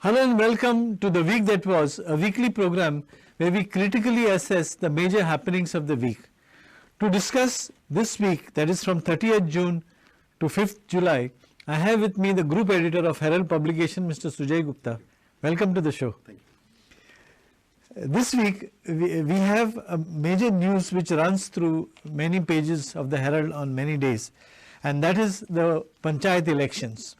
Hello and welcome to The Week That Was, a weekly program where we critically assess the major happenings of the week. To discuss this week, that is from 30th June to 5th July, I have with me the group editor of Herald Publication, Mr. Sujay Gupta. Welcome to the show. Thank you. This week, we have a major news which runs through many pages of the Herald on many days, and that is the Panchayat elections.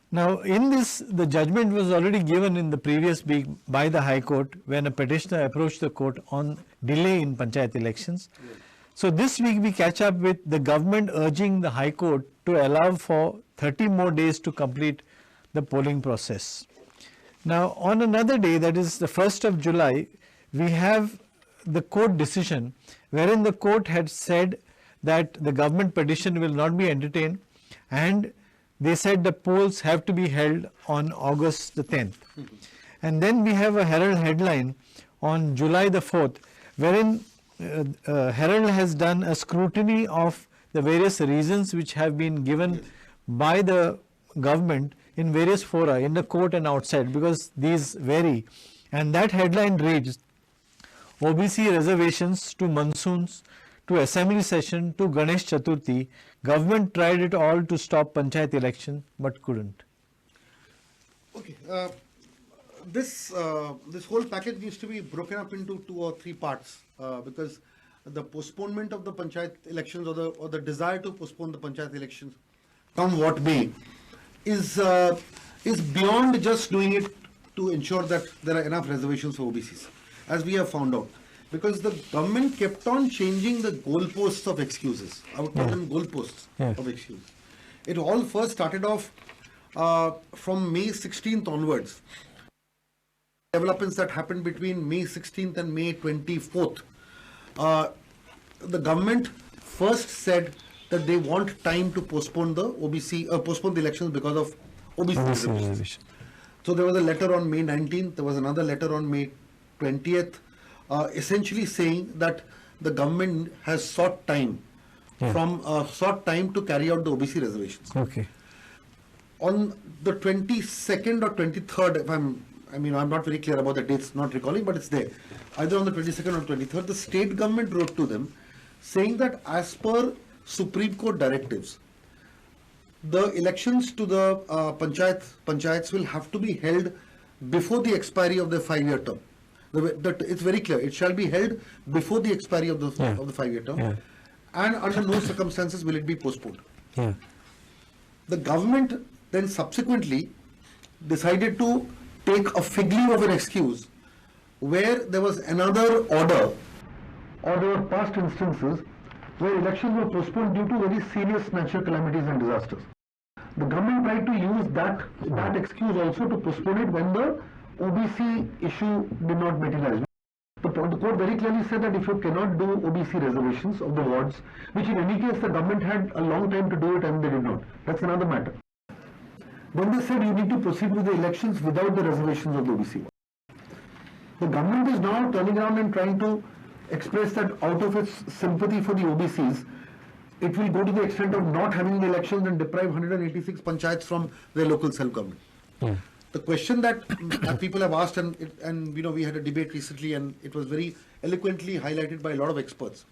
Now, in this, the judgment was already given in the previous week by the High Court when a petitioner approached the court on delay in Panchayat elections. Yes. So, this week we catch up with the government urging the High Court to allow for 30 more days to complete the polling process. Now, on another day, that is the 1st of July, we have the court decision wherein the court had said that the government petition will not be entertained, and they said the polls have to be held on August the 10th. And then we have a Herald headline on July the 4th, wherein Herald has done a scrutiny of the various reasons which have been given by the government in various fora, in the court and outside, because these vary. And that headline reads, OBC reservations to monsoons, to assembly session, to Ganesh Chaturthi, government tried it all to stop Panchayat election but couldn't. Okay, this whole package needs to be broken up into 2 or 3 parts because the postponement of the Panchayat elections or the desire to postpone the Panchayat elections, come what may, is beyond just doing it to ensure that there are enough reservations for OBCs, as we have found out. Because the government kept on changing the goalposts of excuses. I would call them goalposts of excuses. It all first started off from May 16th onwards. Developments that happened between May 16th and May 24th. The government first said that they want time to postpone the postpone the elections because of OBC reservations. So there was a letter on May 19th. There was another letter on May 20th. Essentially saying that the government has sought time to carry out the OBC reservations. Okay. On the 22nd or 23rd, I'm not very clear about the dates, not recalling, but it's there. Either on the 22nd or 23rd, the state government wrote to them saying that as per Supreme Court directives, the elections to the panchayats will have to be held before the expiry of the 5-year term. It's very clear. It shall be held before the expiry of the 5-year term, and under no circumstances will it be postponed. The government then subsequently decided to take a fig leaf of an excuse where there was another order, or there were past instances where elections were postponed due to very serious natural calamities and disasters. The government tried to use that excuse also to postpone it when the OBC issue did not materialize. The court very clearly said that if you cannot do OBC reservations of the wards, which in any case the government had a long time to do it and they did not. That's another matter. Then they said you need to proceed with the elections without the reservations of the OBC. The government is now turning around and trying to express that out of its sympathy for the OBCs, it will go to the extent of not having the elections and deprive 186 panchayats from their local self-government. The question that people have asked, and we had a debate recently, and it was very eloquently highlighted by a lot of experts,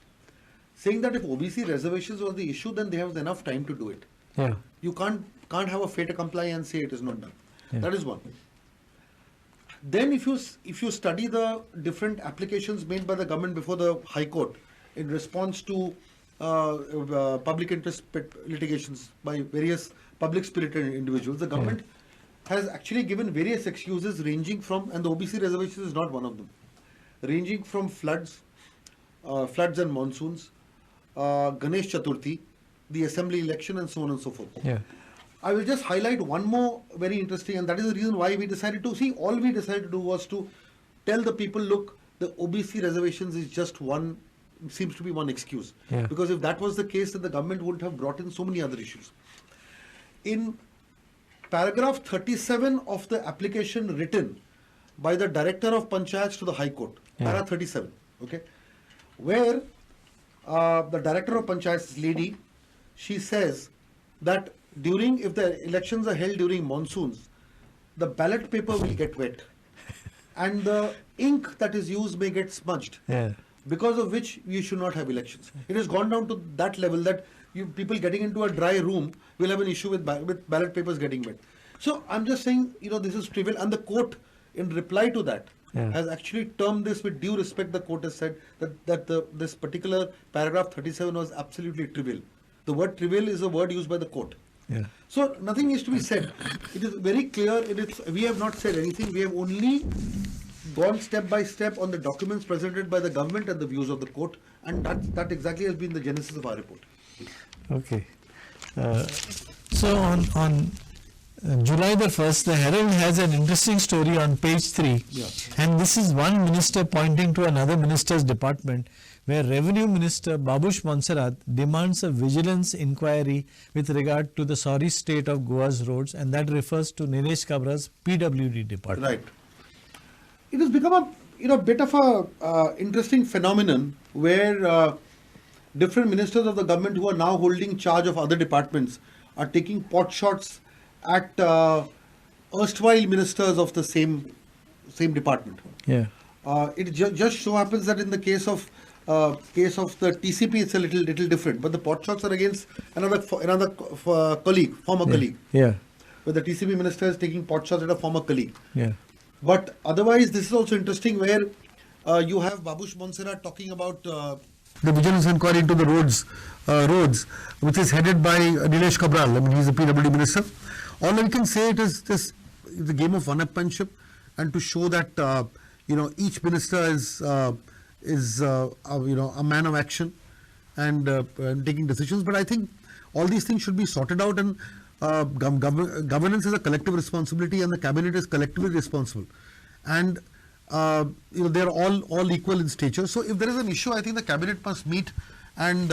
saying that if OBC reservations was the issue, then they have enough time to do it. You can't have a fait accompli and say it is not done. That is one. Then if you study the different applications made by the government before the High Court in response to public interest litigations by various public spirited individuals, the government has actually given various excuses ranging from, and the OBC reservations is not one of them, ranging from floods and monsoons, Ganesh Chaturthi, the assembly election, and so on and so forth. I will just highlight one more very interesting, and that is the reason why we decided to see, all we decided to do was to tell the people, look, the OBC reservations is just one, seems to be one excuse. Because if that was the case, then the government wouldn't have brought in so many other issues. In paragraph 37 of the application written by the Director of Panchayats to the High Court, para 37, okay, where the Director of Panchayats, lady, she says that if the elections are held during monsoons, the ballot paper will get wet and the ink that is used may get smudged. Yeah. Because of which you should not have elections. It has gone down to that level that people getting into a dry room will have an issue with ballot papers getting wet. So I'm just saying, this is trivial, and the court, in reply to that, has actually termed this with due respect. The court has said that this particular paragraph 37 was absolutely trivial. The word trivial is a word used by the court. Yeah. So nothing needs to be said. It is very clear. We have not said anything. We have only gone step by step on the documents presented by the government and the views of the court, and that exactly has been the genesis of our report. Okay. So on July the 1st, the Herald has an interesting story on page 3. Yeah. And this is one minister pointing to another minister's department, where Revenue Minister Babush Monserrat demands a vigilance inquiry with regard to the sorry state of Goa's roads, and that refers to Nilesh Kabra's PWD department. Right. It has become a bit of a interesting phenomenon where different ministers of the government who are now holding charge of other departments are taking pot shots at erstwhile ministers of the same department. Yeah. It just so happens that in the case of the TCP, it's a little different, but the pot shots are against another colleague, former colleague. Yeah. Where the TCP minister is taking pot shots at a former colleague. Yeah. But otherwise, this is also interesting where you have Babush Monserrat talking about the vigilance inquiry into the roads, which is headed by Nilesh Kabral. I mean, he's the PWD minister. All I can say, it is the game of one-upmanship, and to show that each minister is a man of action and taking decisions. But I think all these things should be sorted out, and governance is a collective responsibility, and the cabinet is collectively responsible, and they are all equal in stature. So if there is an issue, I think the cabinet must meet and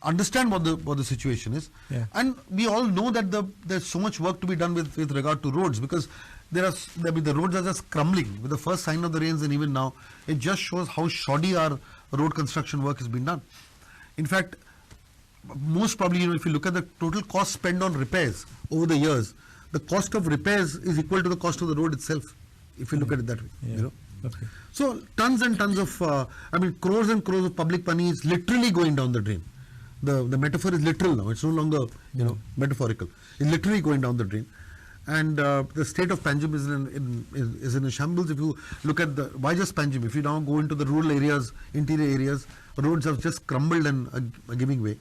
understand what the situation is. Yeah. And we all know that there's so much work to be done with regard to roads, because the roads are just crumbling with the first sign of the rains, and even now it just shows how shoddy our road construction work has been done. In fact, most probably, if you look at the total cost spent on repairs over the years, the cost of repairs is equal to the cost of the road itself, if you look at it that way. Yeah. Okay. So tons and tons of, crores and crores of public money is literally going down the drain. The metaphor is literal now. It's no longer, metaphorical. It's literally going down the drain. And the state of Panjim is in a shambles. If you look at why just Panjim? If you now go into the rural areas, interior areas, roads have just crumbled and are giving way.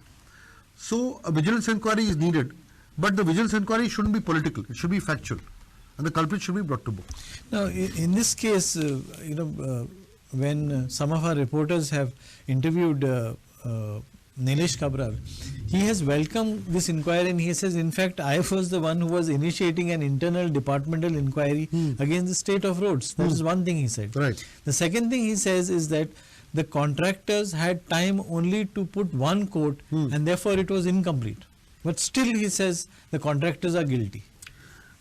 So a vigilance inquiry is needed, but the vigilance inquiry shouldn't be political. It should be factual, and the culprit should be brought to book. Now, in this case, when some of our reporters have interviewed Nilesh Kabra, he has welcomed this inquiry, and he says, in fact, I was the one who was initiating an internal departmental inquiry against the state of roads. That is one thing he said. Right. The second thing he says is that the contractors had time only to put one coat, and therefore it was incomplete. But still, he says, the contractors are guilty.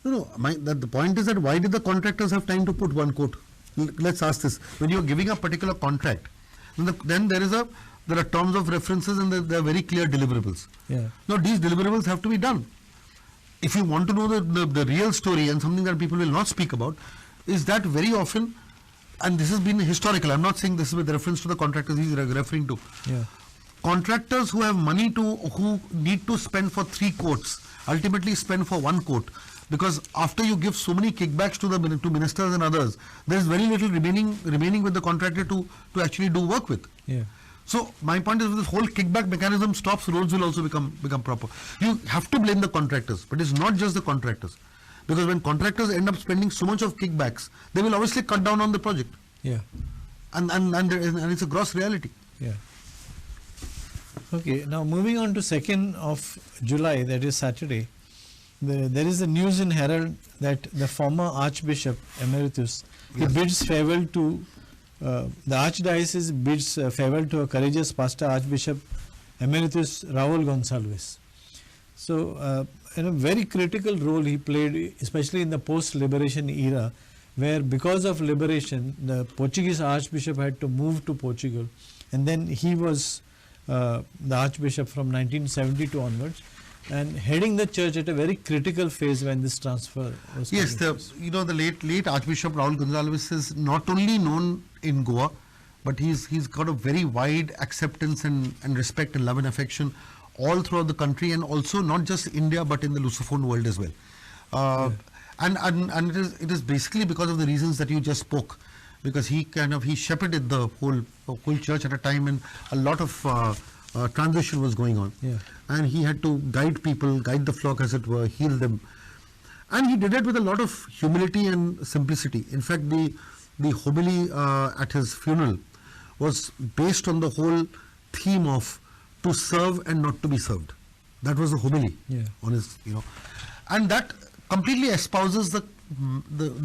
No. The point is that why did the contractors have time to put one coat? Let's ask this. When you are giving a particular contract, then there are terms of references, and there are very clear deliverables. Yeah. Now these deliverables have to be done. If you want to know the real story, and something that people will not speak about, is that very often, and this has been historical, I'm not saying this is with reference to the contractors he's referring to. Yeah. Contractors who have money who need to spend for 3 coats, ultimately spend for 1 coat, because after you give so many kickbacks to ministers and others, there is very little remaining with the contractor to actually do work with. Yeah. So my point is, if this whole kickback mechanism stops, roads will also become proper. You have to blame the contractors, but it's not just the contractors, because when contractors end up spending so much of kickbacks, they will obviously cut down on the project. Yeah. And it's a gross reality. Yeah. Okay. Now moving on to 2nd of July, that is Saturday, there is a news in Herald that the former Archbishop Emeritus, he bids farewell to the Archdiocese bids farewell to a courageous pastor, Archbishop Emeritus Raul Gonsalves. So, in a very critical role he played, especially in the post-liberation era, where because of liberation, the Portuguese Archbishop had to move to Portugal, and then he was the Archbishop from 1972 onwards. and heading the church at a very critical phase when this transfer was Yes, taking place. the late Archbishop Raul Gonzalez is not only known in Goa, but he's got a very wide acceptance and respect and love and affection all throughout the country, and also not just India but in the Lusophone world as well. And it is basically because of the reasons that you just spoke, because he shepherded the whole church at a time when a lot of transition was going on, and he had to guide people, guide the flock as it were, heal them, and he did it with a lot of humility and simplicity. In fact, the homily at his funeral was based on the whole theme of to serve and not to be served. That was the homily on his, and that completely espouses the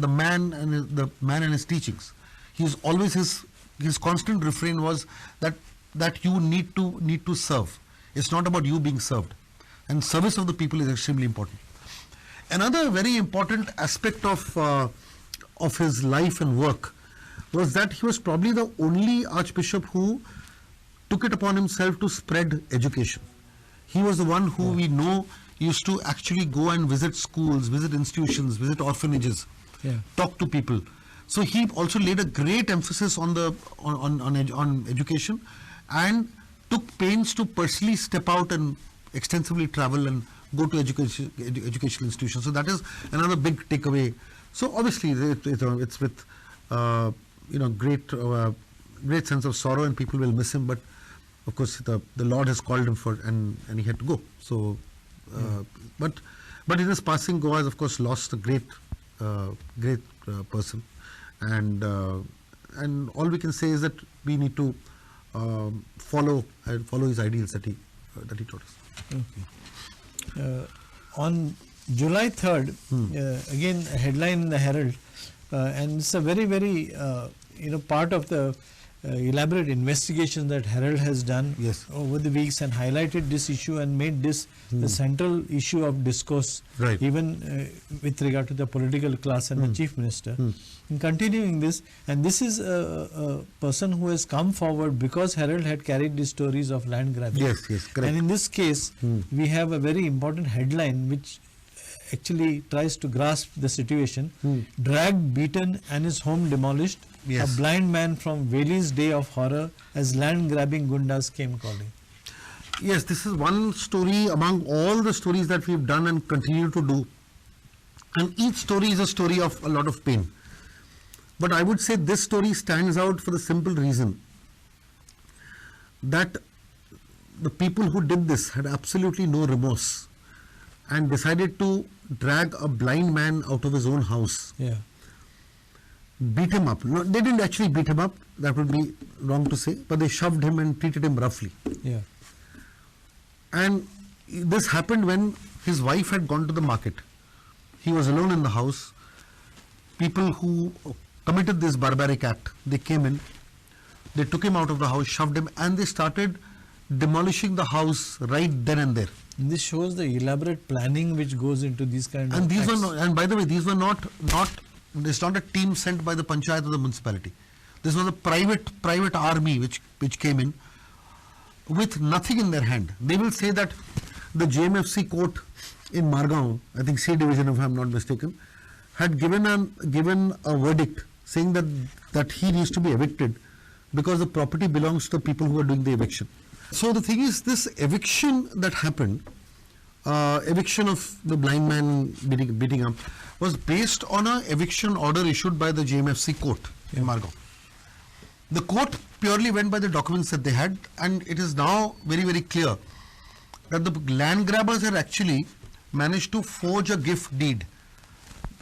man and the man and his teachings. He's always his constant refrain was that you need to serve. It's not about you being served, and service of the people is extremely important. Another very important aspect of his life and work was that he was probably the only archbishop who took it upon himself to spread education. He was the one who we know used to actually go and visit schools, visit institutions, visit orphanages, talk to people. So he also laid a great emphasis on education, and took pains to personally step out and extensively travel and go to educational institutions. So that is another big takeaway. So obviously it's with great sense of sorrow, and people will miss him. But of course the Lord has called him and he had to go. So but in his passing, Goa has of course lost a great person, and all we can say is that we need to follow his ideals that he taught us. Okay. On July 3rd, again a headline in the Herald, and it's a very, very part of the elaborate investigation that Herald has done over the weeks, and highlighted this issue and made this the central issue of discourse, even with regard to the political class and the chief minister. In continuing this, and this is a person who has come forward because Herald had carried these stories of land grabbing. Yes, correct. And in this case, we have a very important headline which actually tries to grasp the situation. Dragged, beaten and his home demolished. A blind man from Veli's day of horror as land grabbing gundas came calling. Yes, this is one story among all the stories that we've done and continue to do. And each story is a story of a lot of pain. But I would say this story stands out for the simple reason that the people who did this had absolutely no remorse and decided to drag a blind man out of his own house. Beat him up. No, they didn't actually beat him up, that would be wrong to say, but they shoved him and treated him roughly. And this happened when his wife had gone to the market. He was alone in the house. People who committed this barbaric act, they came in, they took him out of the house, shoved him, and they started demolishing the house right then and there. This shows the elaborate planning which goes into these kind of acts. These were not, and by the way, these were not it's not a team sent by the panchayat or the municipality. This was a private army which came in with nothing in their hand. They will say that the JMFC court in Margao, I think C division if I am not mistaken, had given a verdict saying that he needs to be evicted because the property belongs to the people who are doing the eviction. So the thing is, this eviction that happened, eviction of the blind man beating up, was based on an eviction order issued by the JMFC court in Margao. The court purely went by the documents that they had, and it is now very, very clear that the land grabbers had actually managed to forge a gift deed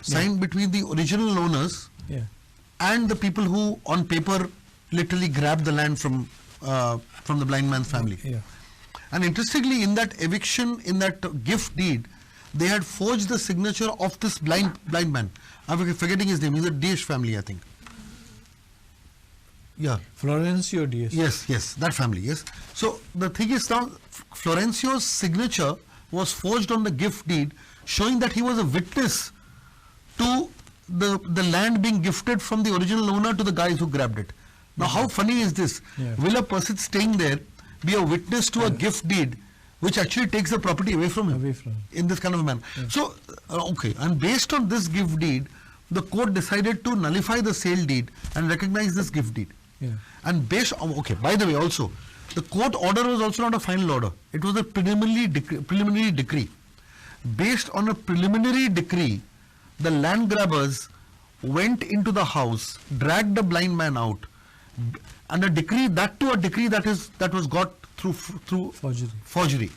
signed between the original owners and the people who on paper literally grabbed the land from the blind man's family. And interestingly, in that eviction, in that gift deed, they had forged the signature of this blind man. I'm forgetting his name. He's a Dias family, I think. Florencio Dias. Yes, that family, yes. So the thing is now, Florencio's signature was forged on the gift deed, showing that he was a witness to the land being gifted from the original owner to the guys who grabbed it. Now, how funny is this? Will a person staying there be a witness to a gift deed which actually takes the property away from him. Away from him. In this kind of a manner. Yeah. So, okay, and based on this gift deed, the court decided to nullify the sale deed and recognize this gift deed. Yeah. And based on, okay, by the way, also, the court order was also not a final order. It was a preliminary decree. Based on a preliminary decree, the land grabbers went into the house, dragged the blind man out, and a decree that was got through forgery,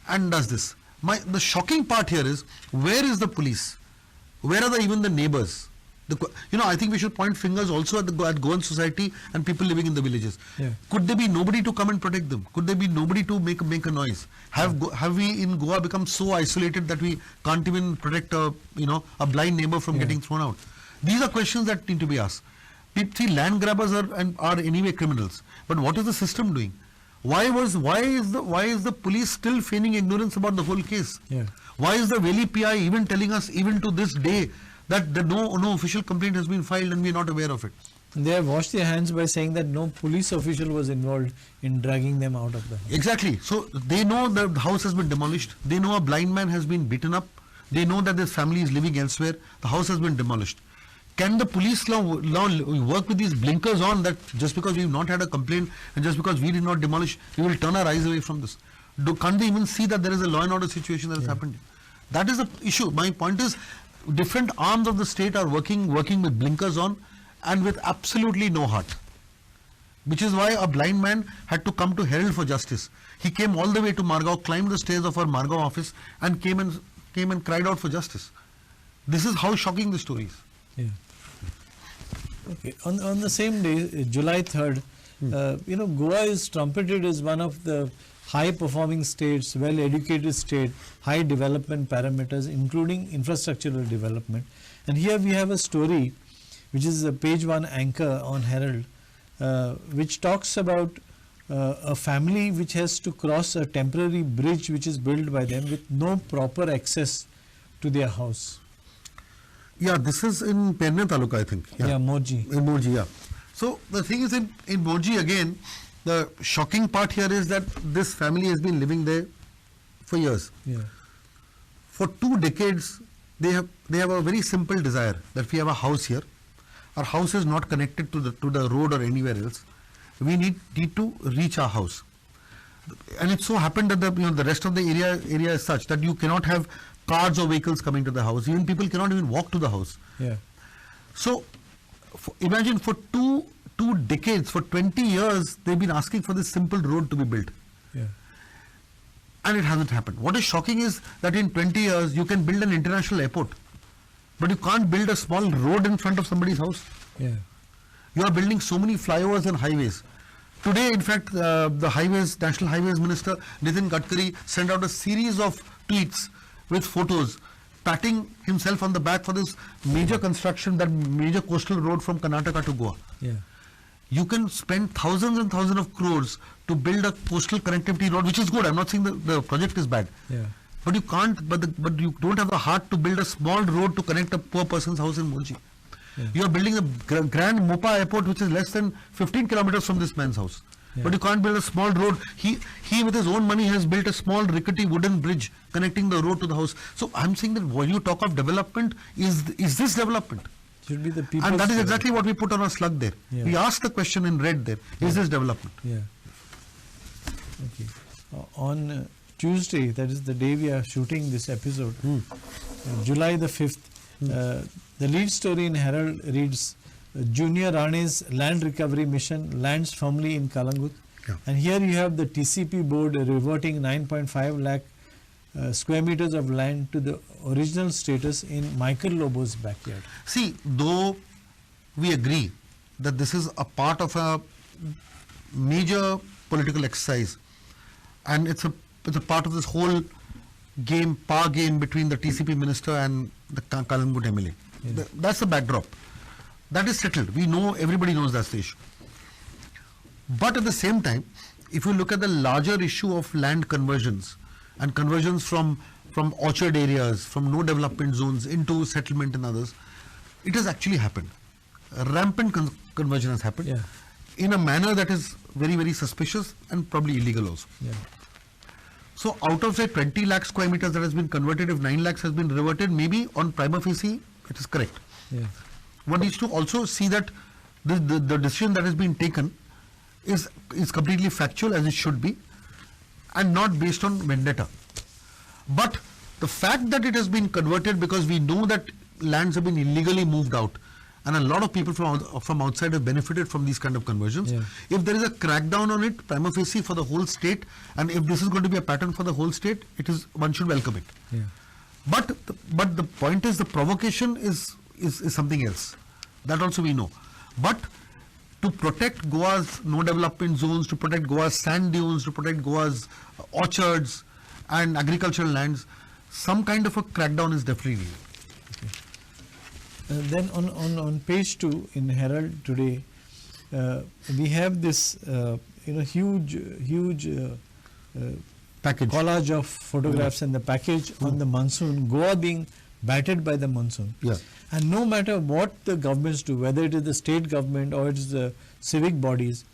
and does this. The shocking part here is, where is the police? Where are even the neighbors? I think we should point fingers also at Goan society and people living in the villages. Yeah. Could there be nobody to come and protect them? Could there be nobody to make a noise? Have we in Goa become so isolated that we can't even protect a blind neighbor from getting thrown out? These are questions that need to be asked. See, land grabbers are anyway criminals, but what is the system doing? Why is the police still feigning ignorance about the whole case? Yeah. Why is the Valley PI even telling us, even to this day, that no official complaint has been filed and we are not aware of it? They have washed their hands by saying that no police official was involved in dragging them out of the house. Exactly. So they know the house has been demolished. They know a blind man has been beaten up. They know that this family is living elsewhere. The house has been demolished. Can the police now work with these blinkers on, that just because we've not had a complaint and just because we did not demolish, we will turn our eyes away from this? Can't they even see that there is a law and order situation that has happened? That is the issue. My point is, different arms of the state are working with blinkers on and with absolutely no heart. Which is why a blind man had to come to Herald for justice. He came all the way to Margao, climbed the stairs of our Margao office and came and cried out for justice. This is how shocking the story is. Yeah. Okay. On the same day, July 3rd, Goa is trumpeted as one of the high-performing states, well-educated state, high development parameters, including infrastructural development. And here we have a story, which is a page 1 anchor on Herald, which talks about a family which has to cross a temporary bridge which is built by them with no proper access to their house. Yeah, this is in Perne Taluka, I think. Yeah, Morji. In Morji, yeah. So the thing is, in Morji again, the shocking part here is that this family has been living there for years. Yeah. For 2 decades, they have a very simple desire that we have a house here. Our house is not connected to the road or anywhere else. We need to reach our house. And it so happened that the rest of the area is such that you cannot have cars or vehicles coming to the house. Even people cannot even walk to the house. Yeah. So imagine for two decades, for 20 years, they've been asking for this simple road to be built. Yeah. And it hasn't happened. What is shocking is that in 20 years, you can build an international airport, but you can't build a small road in front of somebody's house. Yeah. You are building so many flyovers and highways. Today, in fact, the National Highways Minister, Nitin Gadkari, sent out a series of tweets with photos, patting himself on the back for this major construction, that major coastal road from Karnataka to Goa. Yeah. You can spend thousands and thousands of crores to build a coastal connectivity road, which is good. I'm not saying the project is bad. Yeah. But you can't, but you don't have the heart to build a small road to connect a poor person's house in Morji. Yeah. You are building a grand Mopa airport, which is less than 15 kilometers from this man's house. Yeah. But you can't build a small road. He with his own money has built a small rickety wooden bridge connecting the road to the house. So I'm saying that when you talk of development, is this development? Should be the people. And that is exactly what we put on our slug there. Yeah. We asked the question in red there, is this development? Yeah. Okay. On Tuesday, that is the day we are shooting this episode, July the 5th, the lead story in Herald reads, Junior Rane's land recovery mission lands firmly in Kalangut. Yeah. And here you have the TCP board reverting 9.5 lakh square meters of land to the original status in Michael Lobo's backyard. See, though we agree that this is a part of a major political exercise, and it's a part of this whole power game between the TCP minister and the Kalangut MLA. Yeah. That's the backdrop. That is settled. We know, everybody knows that's the issue. But at the same time, if you look at the larger issue of land conversions and conversions from orchard areas, from no development zones into settlement and others, it has actually happened. A rampant conversion has happened in a manner that is very, very suspicious and probably illegal also. Yeah. So out of say 20 lakh square meters that has been converted, if 9 lakhs has been reverted, maybe on prima facie it is correct. Yeah. One needs to also see that the decision that has been taken is completely factual, as it should be, and not based on vendetta. But the fact that it has been converted, because we know that lands have been illegally moved out, and a lot of people from outside have benefited from these kind of conversions. Yeah. If there is a crackdown on it, prima facie for the whole state, and if this is going to be a pattern for the whole state, one should welcome it. Yeah. But the point is, the provocation is something else. That also we know. But to protect Goa's no development zones, to protect Goa's sand dunes, to protect Goa's orchards and agricultural lands, some kind of a crackdown is definitely needed. Then on page 2 in Herald today, we have this huge Package. collage of photographs and the package on the monsoon, Goa being battered by the monsoon. Yeah. And no matter what the governments do, whether it is the state government or it is the civic bodies,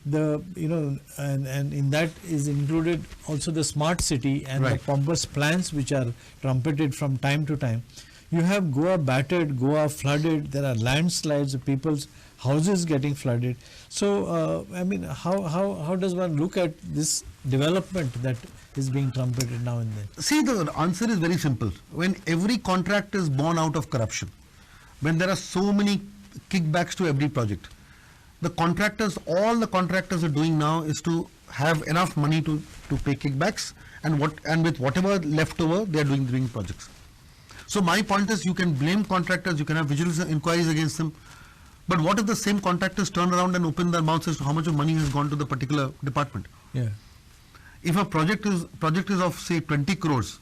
and in that is included also the smart city and the Right. pompous plans which are trumpeted from time to time. You have Goa battered, Goa flooded, there are landslides, people's houses getting flooded. So, how does one look at this development that is being trumpeted now and then? See, the answer is very simple. When every contract is born out of corruption, when there are so many kickbacks to every project, all the contractors are doing now is to have enough money to pay kickbacks, and with whatever left over, they are doing projects. So my point is, you can blame contractors, you can have vigilance inquiries against them, but what if the same contractors turn around and open their mouths as to how much of money has gone to the particular department? Yeah. If a project is of say 20 crores,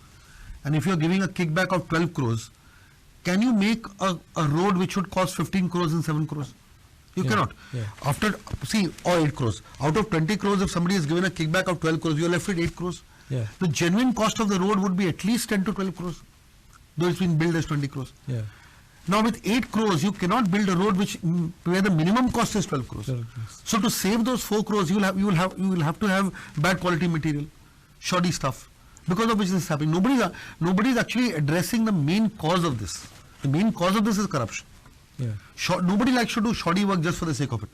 and if you are giving a kickback of 12 crores, can you make a road which would cost 15 crores and 7 crores? You cannot. Yeah. Or 8 crores. Out of 20 crores, if somebody is given a kickback of 12 crores, you are left with 8 crores. Yeah. The genuine cost of the road would be at least 10 to 12 crores, though it's been billed as 20 crores. Yeah. Now with 8 crores, you cannot build a road where the minimum cost is 12 crores. 12 crores. So to save those 4 crores, you will have to have bad quality material, shoddy stuff, because of which this is happening. Nobody is actually addressing the main cause of this. The main cause of this is corruption. Yeah. Nobody likes to do shoddy work just for the sake of it,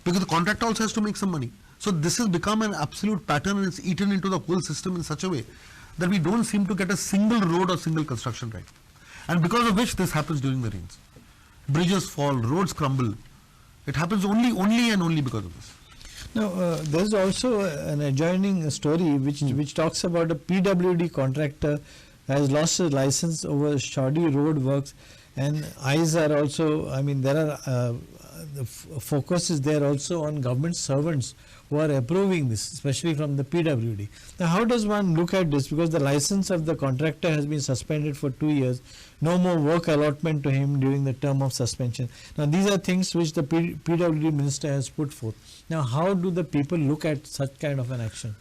because the contractor also has to make some money. So this has become an absolute pattern, and it's eaten into the whole system in such a way that we don't seem to get a single road or single construction right. And because of which this happens during the rains. Bridges fall, roads crumble. It happens only and only because of this. Now, there's also an adjoining story which talks about a PWD contractor has lost his license over shoddy road works, and eyes are also, there are, the focus is there also on government servants who are approving this, especially from the PWD. Now, how does one look at this? Because the license of the contractor has been suspended for 2 years, no more work allotment to him during the term of suspension. Now, these are things which the PWD minister has put forth. Now, how do the people look at such kind of an action?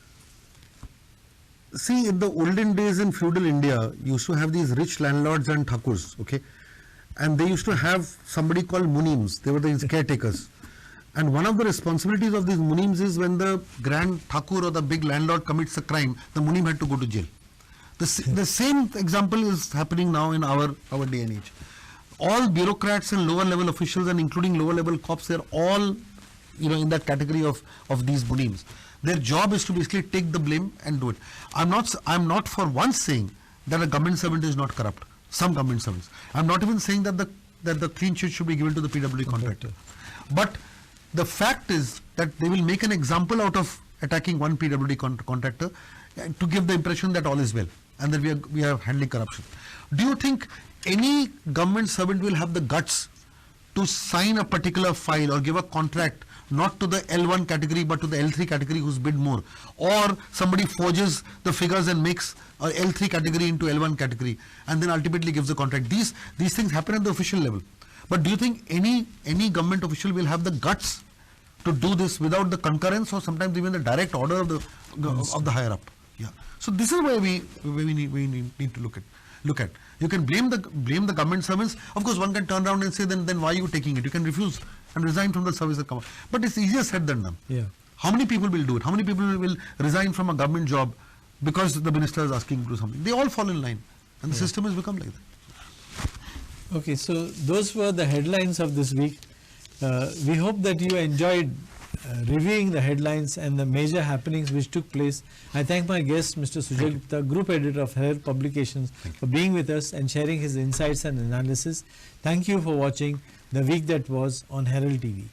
See, in the olden days in feudal India, you used to have these rich landlords and thakurs, okay? And they used to have somebody called munims. They were these caretakers. And one of the responsibilities of these munims is when the grand thakur or the big landlord commits a crime, the munim had to go to jail. The same example is happening now in our day and age. All bureaucrats and lower level officials, and including lower level cops, they're all in that category of these munims. Their job is to basically take the blame and do it. I'm not for once saying that a government servant is not corrupt. Some government servants. I'm not even saying that the clean sheet should be given to the PWD contractor. But the fact is that they will make an example out of attacking one PWD contractor to give the impression that all is well and that we are handling corruption. Do you think any government servant will have the guts to sign a particular file or give a contract not to the L1 category but to the L3 category who's bid more, or somebody forges the figures and makes a L3 category into L1 category and then ultimately gives the contract? These things happen at the official level. But do you think any government official will have the guts to do this without the concurrence or sometimes even the direct order of the higher up? Yeah. So this is where we need to look at. You can blame the government servants. Of course, one can turn around and say, then why are you taking it? You can refuse and resign from the service that come. But it's easier said than done. Yeah. How many people will do it? How many people will resign from a government job because the minister is asking to do something. They all fall in line, and the system has become like that. Okay, so those were the headlines of this week. We hope that you enjoyed reviewing the headlines and the major happenings which took place. I thank my guest, Mr. Sujay Gupta, Group Editor of Herald Publications, for being with us and sharing his insights and analysis. Thank you for watching The Week That Was on Herald TV.